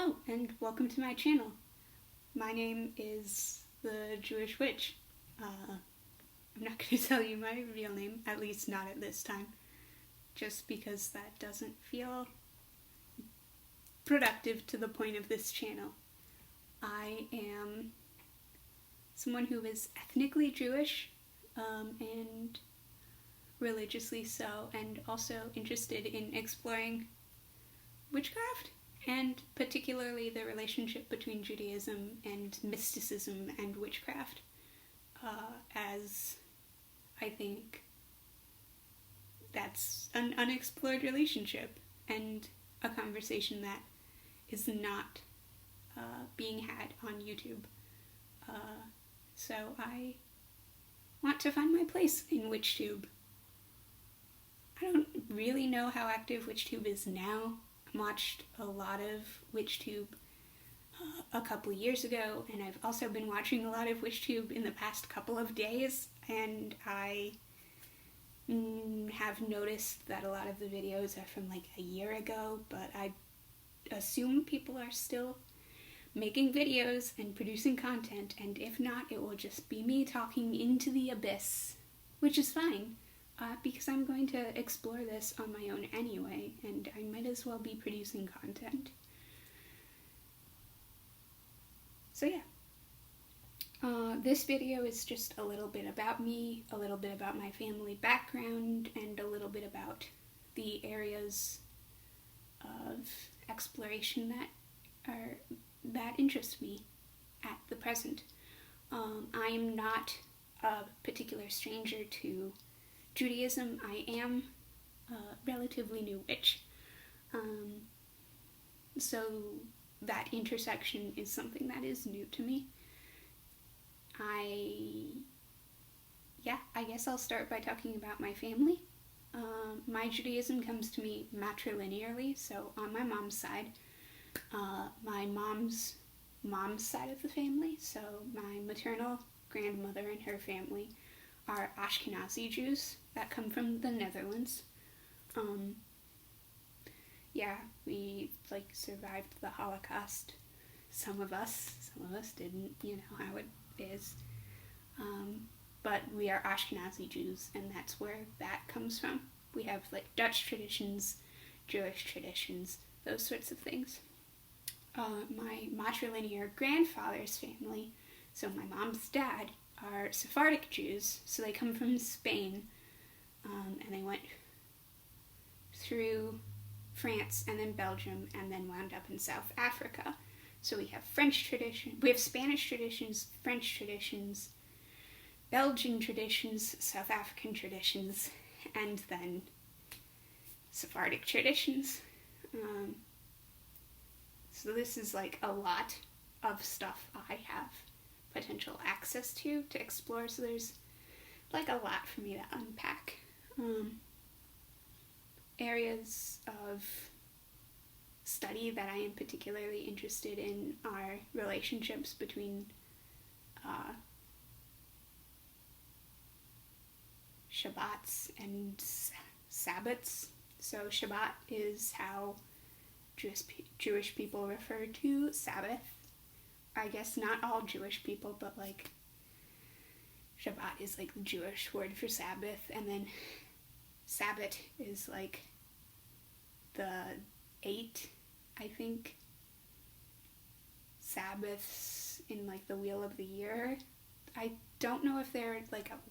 Hello, and welcome to my channel. My name is the Jewish Witch. I'm not going to tell you my real name, at least not at this time, just because that doesn't feel productive to the point of this channel. I am someone who is ethnically Jewish, and religiously so, and also interested in exploring witchcraft, and particularly the relationship between Judaism and mysticism and witchcraft, as I think that's an unexplored relationship and a conversation that is not being had on YouTube. So I want to find my place in WitchTube. I don't really know how active WitchTube is now. I watched a lot of WitchTube a couple years ago, and I've also been watching a lot of WitchTube in the past couple of days, and I have noticed that a lot of the videos are from like a year ago, but I assume people are still making videos and producing content, and if not, it will just be me talking into the abyss, which is fine. Because I'm going to explore this on my own anyway, and I might as well be producing content. So yeah. This video is just a little bit about me, a little bit about my family background, and a little bit about the areas of exploration that interest me at the present. I am not a particular stranger to Judaism. I am a relatively new witch. So that intersection is something that is new to me. I guess I'll start by talking about my family. My Judaism comes to me matrilinearly, so on my mom's side. My mom's side of the family, so my maternal grandmother and her family are Ashkenazi Jews that come from the Netherlands. We survived the Holocaust. Some of us didn't, you know how it is. But we are Ashkenazi Jews, and that's where that comes from. We have Dutch traditions, Jewish traditions, those sorts of things. My matrilinear grandfather's family, so my mom's dad, are Sephardic Jews, so they come from Spain, and they went through France and then Belgium and then wound up in South Africa. So we have Spanish traditions, French traditions, Belgian traditions, South African traditions, and then Sephardic traditions. So this is a lot of stuff I have potential access to explore, so there's a lot for me to unpack. Areas of study that I am particularly interested in are relationships between Shabbats and Sabbats. So Shabbat is how Jewish people refer to Sabbath. I guess not all Jewish people, but Shabbat is the Jewish word for Sabbath, and then Sabbat is the 8, I think, Sabbaths in the Wheel of the Year. I don't know if they're a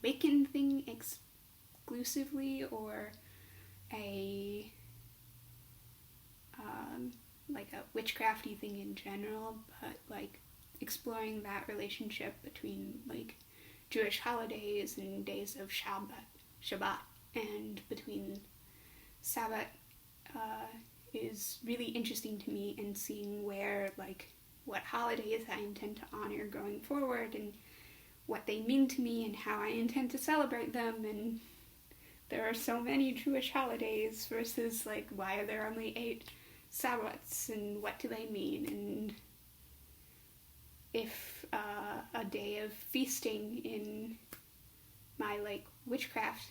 Wiccan thing exclusively or a a witchcrafty thing in general, but exploring that relationship between Jewish holidays and days of Shabbat, and between Sabbath is really interesting to me, and seeing where what holidays I intend to honor going forward and what they mean to me and how I intend to celebrate them. And there are so many Jewish holidays versus why are there only 8 Sabbats, and what do they mean, and if a day of feasting in my witchcraft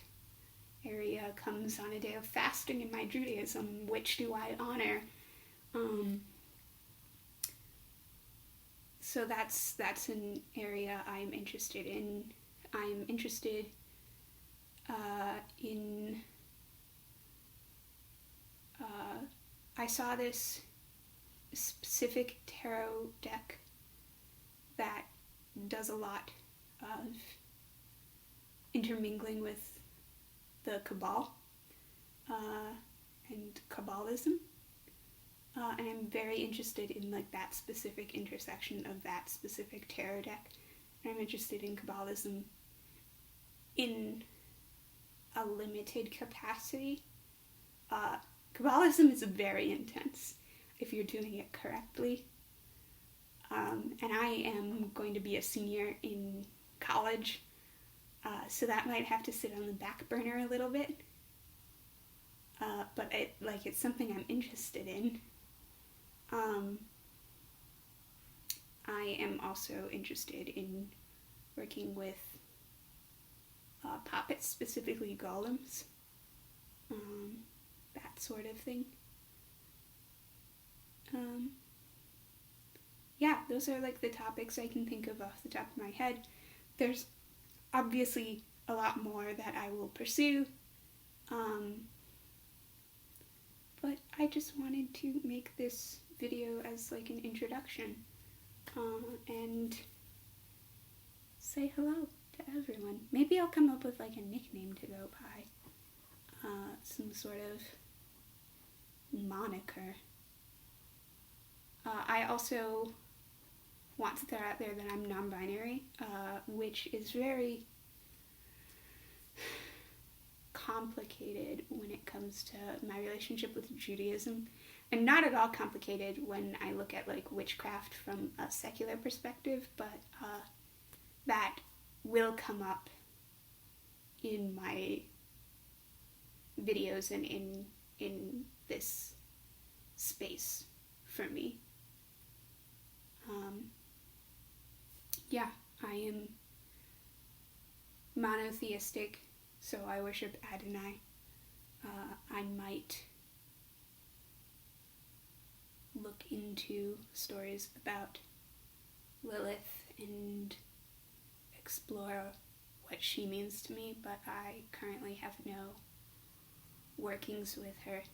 area comes on a day of fasting in my Judaism, which do I honor? so that's an area I'm interested in. I'm interested in. I saw this specific tarot deck that does a lot of intermingling with the Cabal and Kabbalism. And I'm very interested in like that specific intersection of that specific tarot deck. And I'm interested in Kabbalism in a limited capacity. Kabbalism is very intense if you're doing it correctly. And I am going to be a senior in college, so that might have to sit on the back burner a little bit. But it's something I'm interested in. I am also interested in working with puppets, specifically golems, that sort of thing. Yeah, those are like the topics I can think of off the top of my head. There's obviously a lot more that I will pursue, but I just wanted to make this video as like an introduction and say hello to everyone. Maybe I'll come up with like a nickname to go by, some sort of moniker. I also want to throw out there that I'm non-binary, which is very complicated when it comes to my relationship with Judaism, and not at all complicated when I look at like witchcraft from a secular perspective, but that will come up in my videos and in this space for me. Yeah, I am monotheistic, so I worship Adonai. I might look into stories about Lilith and explore what she means to me, but I currently have no workings with her.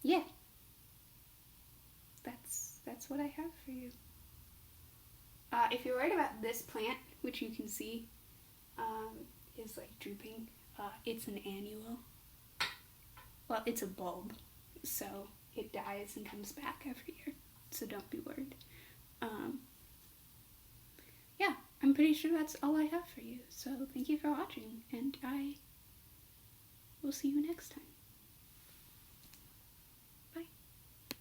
Yeah, that's what I have for you. If you're worried about this plant, which you can see is like drooping, it's an annual. Well, it's a bulb, so it dies and comes back every year, so don't be worried. Yeah, I'm pretty sure that's all I have for you, so thank you for watching, and I will see you next time.